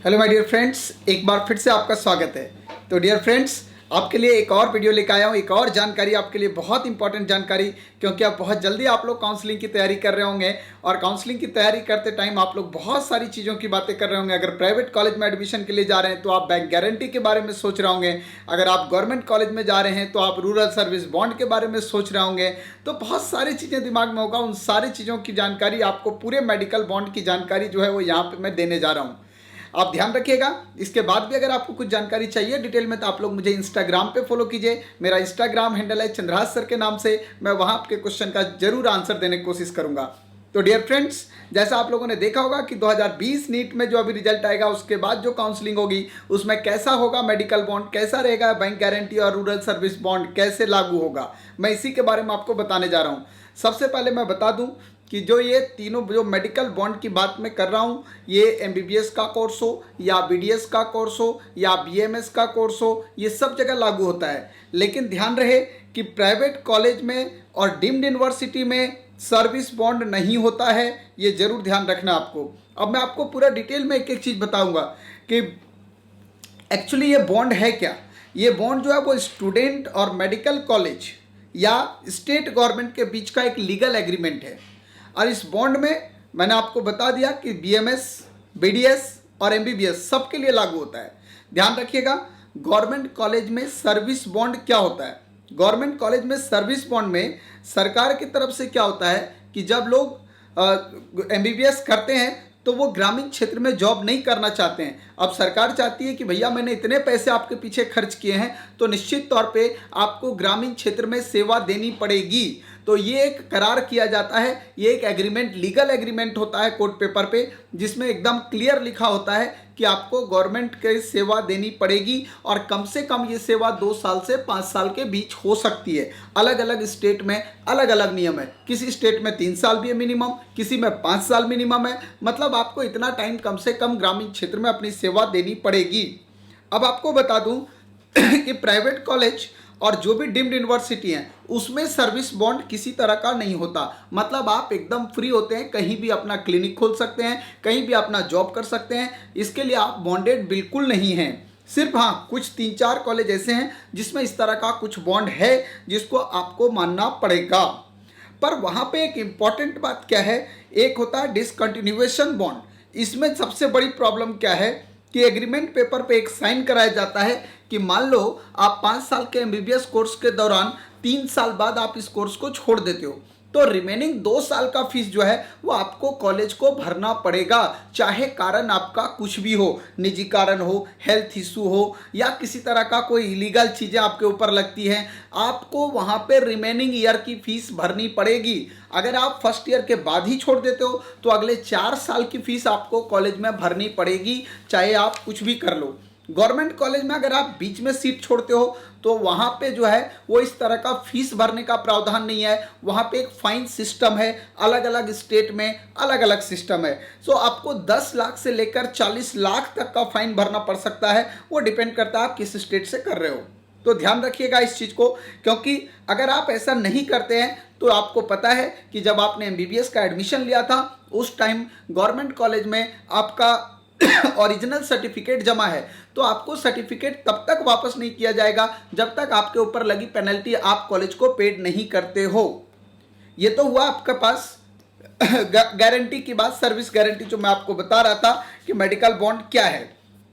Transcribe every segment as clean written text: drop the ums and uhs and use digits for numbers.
Hello my dear friends, एक बार फिर से आपका स्वागत है। तो डियर फ्रेंड्स, आपके लिए एक और वीडियो लेकर आया हूँ, एक और जानकारी आपके लिए, बहुत इंपॉर्टेंट जानकारी, क्योंकि अब बहुत जल्दी आप लोग काउंसलिंग की तैयारी कर रहे होंगे और काउंसलिंग की तैयारी करते टाइम आप लोग बहुत सारी चीज़ों की बातें कर रहे होंगे। अगर प्राइवेट कॉलेज में एडमिशन के लिए जा रहे हैं तो आप बैंक गारंटी के बारे में सोच रहे होंगे। अगर आप गवर्नमेंट कॉलेज में जा रहे हैं तो आप रूरल सर्विस बॉन्ड के बारे में सोच रहे होंगे। तो बहुत सारी चीज़ें दिमाग में होगा, उन सारी चीज़ों की जानकारी आपको, पूरे मेडिकल बॉन्ड की जानकारी जो है वो यहाँ पर मैं देने जा रहा हूँ। आप ध्यान रखिएगा। इसके बाद भी अगर आपको कुछ जानकारी चाहिए डिटेल में तो आप लोग मुझे इंस्टाग्राम पे फॉलो कीजिए। मेरा इंस्टाग्राम हैंडल है चंद्रहास सर के नाम से। मैं वहाँ आपके क्वेश्चन का जरूर आंसर देने की कोशिश करूँगा। तो डियर फ्रेंड्स, जैसा आप लोगों ने देखा होगा कि 2020 नीट में जो अभी रिजल्ट आएगा उसके बाद जो काउंसलिंग होगी उसमें कैसा होगा मेडिकल बॉन्ड, कैसा रहेगा बैंक गारंटी और रूरल सर्विस बॉन्ड कैसे लागू होगा, मैं इसी के बारे में आपको बताने जा रहा हूँ। सबसे पहले मैं बता दूँ कि जो ये तीनों जो मेडिकल बॉन्ड की बात मैं कर रहा हूँ, ये एमबीबीएस का कोर्स हो या बीडीएस का कोर्स हो या बीएमएस का कोर्स हो, ये सब जगह लागू होता है। लेकिन ध्यान रहे कि प्राइवेट कॉलेज में और डीम्ड यूनिवर्सिटी में सर्विस बॉन्ड नहीं होता है, ये जरूर ध्यान रखना आपको। अब मैं आपको पूरा डिटेल में एक एक चीज़ बताऊँगा कि एक्चुअली ये बॉन्ड है क्या। ये बॉन्ड जो है वो स्टूडेंट और मेडिकल कॉलेज या स्टेट गवर्नमेंट के बीच का एक लीगल एग्रीमेंट है। और इस बॉन्ड में मैंने आपको बता दिया कि बीएमएस, बीडीएस और एमबीबीएस सबके लिए लागू होता है। ध्यान रखिएगा, गवर्नमेंट कॉलेज में सर्विस बॉन्ड क्या होता है। गवर्नमेंट कॉलेज में सर्विस बॉन्ड में सरकार की तरफ से क्या होता है कि जब लोग एमबीबीएस करते हैं तो वो ग्रामीण क्षेत्र में जॉब नहीं करना चाहते हैं। अब सरकार चाहती है कि भैया मैंने इतने पैसे आपके पीछे खर्च किए हैं तो निश्चित तौर पे आपको ग्रामीण क्षेत्र में सेवा देनी पड़ेगी। तो ये एक करार किया जाता है, ये एक एग्रीमेंट, लीगल एग्रीमेंट होता है कोर्ट पेपर पे, जिसमें एकदम क्लियर लिखा होता है कि आपको गवर्नमेंट की सेवा देनी पड़ेगी और कम से कम ये सेवा 2 साल से 5 साल के बीच हो सकती है। अलग अलग स्टेट में अलग अलग नियम है, किसी स्टेट में 3 साल भी है मिनिमम, किसी में 5 साल मिनिमम है। मतलब आपको इतना टाइम कम से कम ग्रामीण क्षेत्र में अपनी सेवा देनी पड़ेगी। अब आपको बता दूं कि प्राइवेट कॉलेज और जो भी डीम्ड यूनिवर्सिटी हैं उसमें सर्विस बॉन्ड किसी तरह का नहीं होता। मतलब आप एकदम फ्री होते हैं, कहीं भी अपना क्लिनिक खोल सकते हैं, कहीं भी अपना जॉब कर सकते हैं। इसके लिए आप बॉन्डेड बिल्कुल नहीं हैं। सिर्फ हाँ, कुछ 3-4 कॉलेज ऐसे हैं जिसमें इस तरह का कुछ बॉन्ड है जिसको आपको मानना पड़ेगा। पर वहाँ पे एक इम्पॉर्टेंट बात क्या है, एक होता है डिसकंटिन्यूएशन बॉन्ड। इसमें सबसे बड़ी प्रॉब्लम क्या है कि एग्रीमेंट पेपर पे एक साइन कराया जाता है कि मान लो आप 5 साल के एमबीबीएस कोर्स के दौरान 3 साल बाद आप इस कोर्स को छोड़ देते हो तो रिमेनिंग 2 साल का फीस जो है वो आपको कॉलेज को भरना पड़ेगा, चाहे कारण आपका कुछ भी हो, निजी कारण हो, हेल्थ इशू हो या किसी तरह का कोई इलीगल चीज़ें आपके ऊपर लगती हैं, आपको वहाँ पे रिमेनिंग ईयर की फीस भरनी पड़ेगी। अगर आप फर्स्ट ईयर के बाद ही छोड़ देते हो तो अगले 4 साल की फीस आपको कॉलेज में भरनी पड़ेगी, चाहे आप कुछ भी कर लो। गवर्नमेंट कॉलेज में अगर आप बीच में सीट छोड़ते हो तो वहाँ पे जो है वो इस तरह का फीस भरने का प्रावधान नहीं है। वहाँ पे एक फाइन सिस्टम है, अलग अलग स्टेट में अलग अलग सिस्टम है। सो आपको 10 लाख से लेकर 40 लाख तक का फाइन भरना पड़ सकता है, वो डिपेंड करता है आप किस स्टेट से कर रहे हो। तो ध्यान रखिएगा इस चीज़ को, क्योंकि अगर आप ऐसा नहीं करते हैं तो आपको पता है कि जब आपने एमबीबीएस का एडमिशन लिया था उस टाइम गवर्नमेंट कॉलेज में आपका ओरिजिनल सर्टिफिकेट जमा है तो आपको सर्टिफिकेट तब तक वापस नहीं किया जाएगा जब तक आपके ऊपर लगी पेनल्टी आप कॉलेज को पेड नहीं करते हो। ये तो हुआ आपके पास गारंटी की बात, सर्विस गारंटी जो मैं आपको बता रहा था कि मेडिकल बॉन्ड क्या है।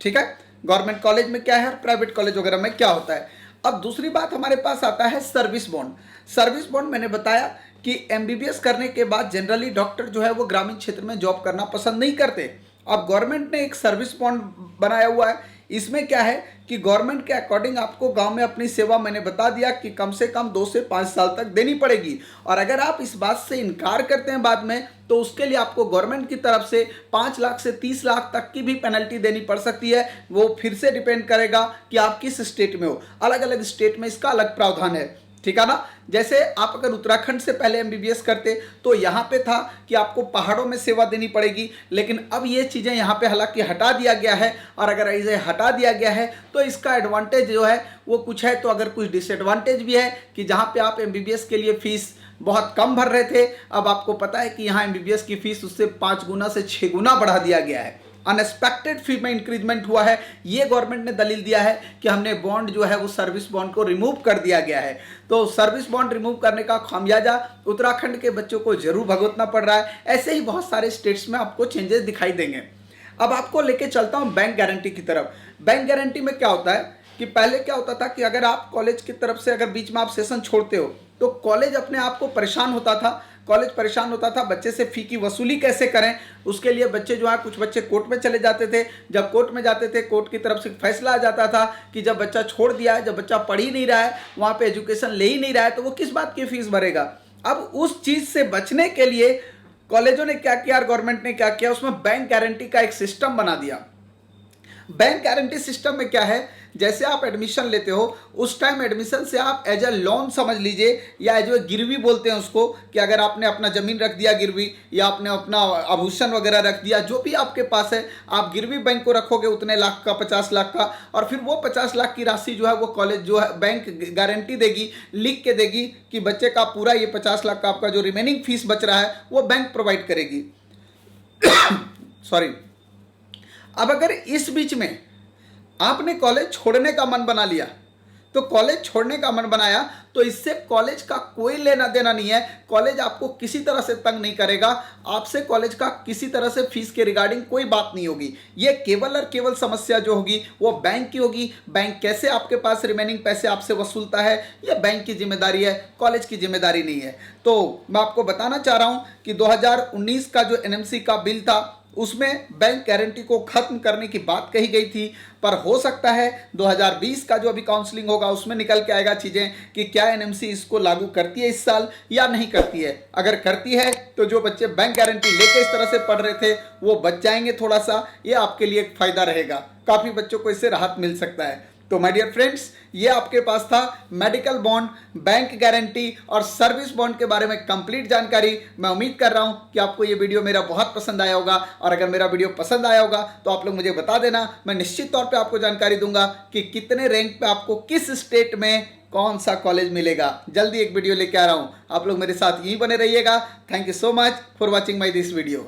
ठीक है, गवर्नमेंट कॉलेज में क्या है और प्राइवेट कॉलेज वगैरह में क्या होता है। अब दूसरी बात हमारे पास आता है सर्विस बॉन्ड। सर्विस बॉन्ड मैंने बताया कि एमबीबीएस करने के बाद जनरली डॉक्टर जो है वो ग्रामीण क्षेत्र में जॉब करना पसंद नहीं करते। अब गवर्नमेंट ने एक सर्विस बॉन्ड बनाया हुआ है। इसमें क्या है कि गवर्नमेंट के अकॉर्डिंग आपको गांव में अपनी सेवा, मैंने बता दिया कि कम से कम 2 से 5 साल तक देनी पड़ेगी। और अगर आप इस बात से इनकार करते हैं बाद में तो उसके लिए आपको गवर्नमेंट की तरफ से 5 लाख से 30 लाख तक की भी पेनल्टी देनी पड़ सकती है। वो फिर से डिपेंड करेगा कि आप किस स्टेट में हो, अलग अलग स्टेट में इसका अलग प्रावधान है। ठीक है ना। जैसे आप अगर उत्तराखंड से पहले एमबीबीएस करते तो यहाँ पे था कि आपको पहाड़ों में सेवा देनी पड़ेगी, लेकिन अब ये चीज़ें यहाँ पे हालांकि हटा दिया गया है। और अगर इसे हटा दिया गया है तो इसका एडवांटेज जो है वो कुछ है, तो अगर कुछ डिसएडवांटेज भी है कि जहाँ पे आप एमबीबीएस के लिए फीस बहुत कम भर रहे थे, अब आपको पता है कि यहाँ एमबीबीएस की फीस उससे 5 गुना से 6 गुना बढ़ा दिया गया है। अनएक्सपेक्टेड फी में इंक्रीजमेंट हुआ है। ये गवर्नमेंट ने दलील दिया है कि हमने बॉन्ड जो है वो सर्विस बॉन्ड को रिमूव कर दिया गया है। तो सर्विस बॉन्ड रिमूव करने का खामियाजा उत्तराखंड के बच्चों को जरूर भुगतना पड़ रहा है। ऐसे ही बहुत सारे स्टेट्स में आपको चेंजेस दिखाई देंगे। अब आपको लेके चलता हूं बैंक गारंटी की तरफ। बैंक गारंटी में क्या होता है कि पहले क्या होता था कि अगर आप कॉलेज की तरफ से अगर बीच में आप सेशन छोड़ते हो तो कॉलेज अपने आप को परेशान होता था। कॉलेज परेशान होता था बच्चे से फ़ी की वसूली कैसे करें। उसके लिए बच्चे जो है कुछ बच्चे कोर्ट में चले जाते थे। जब कोर्ट में जाते थे कोर्ट की तरफ से फैसला आ जाता था कि जब बच्चा छोड़ दिया है, जब बच्चा पढ़ ही नहीं रहा है, वहाँ पे एजुकेशन ले ही नहीं रहा है, तो वो किस बात की फीस भरेगा। अब उस चीज़ से बचने के लिए कॉलेजों ने क्या किया और गवर्नमेंट ने क्या किया, उसमें बैंक गारंटी का एक सिस्टम बना दिया। बैंक गारंटी सिस्टम में क्या है, जैसे आप एडमिशन लेते हो उस टाइम एडमिशन से आप एज ए लोन समझ लीजिए या एज ए गिरवी बोलते हैं उसको, कि अगर आपने अपना ज़मीन रख दिया गिरवी या आपने अपना आभूषण वगैरह रख दिया, जो भी आपके पास है, आप गिरवी बैंक को रखोगे उतने लाख का, 50 लाख का, और फिर वो 50 लाख की राशि जो है वो कॉलेज जो है बैंक गारंटी देगी, लिख के देगी कि बच्चे का पूरा ये 50 लाख का आपका जो रिमेनिंग फीस बच रहा है वो बैंक प्रोवाइड करेगी। सॉरी। अब अगर इस बीच में आपने कॉलेज छोड़ने का मन बना लिया, तो कॉलेज छोड़ने का मन बनाया तो इससे कॉलेज का कोई लेना देना नहीं है। कॉलेज आपको किसी तरह से तंग नहीं करेगा, आपसे कॉलेज का किसी तरह से फीस के रिगार्डिंग कोई बात नहीं होगी। ये केवल और केवल समस्या जो होगी वो बैंक की होगी। बैंक कैसे आपके पास रिमेनिंग पैसे आपसे वसूलता है ये बैंक की जिम्मेदारी है, कॉलेज की जिम्मेदारी नहीं है। तो मैं आपको बताना चाह रहा हूँ कि 2019 का जो एनएमसी का बिल था उसमें बैंक गारंटी को खत्म करने की बात कही गई थी, पर हो सकता है 2020 का जो अभी काउंसलिंग होगा उसमें निकल के आएगा चीज़ें कि क्या एनएमसी इसको लागू करती है इस साल या नहीं करती है। अगर करती है तो जो बच्चे बैंक गारंटी लेके इस तरह से पढ़ रहे थे वो बच जाएंगे थोड़ा सा, ये आपके लिए एक फ़ायदा रहेगा, काफ़ी बच्चों को इससे राहत मिल सकता है। तो माय डियर फ्रेंड्स, ये आपके पास था मेडिकल बॉन्ड, बैंक गारंटी और सर्विस बॉन्ड के बारे में कंप्लीट जानकारी। मैं उम्मीद कर रहा हूं कि आपको ये वीडियो मेरा बहुत पसंद आया होगा, और अगर मेरा वीडियो पसंद आया होगा तो आप लोग मुझे बता देना। मैं निश्चित तौर पे आपको जानकारी दूंगा कि कितने रैंक पे आपको किस स्टेट में कौन सा कॉलेज मिलेगा। जल्दी एक वीडियो लेके आ रहा हूँ, आप लोग मेरे साथ यहीं बने रहिएगा। Thank you so much for watching my this video.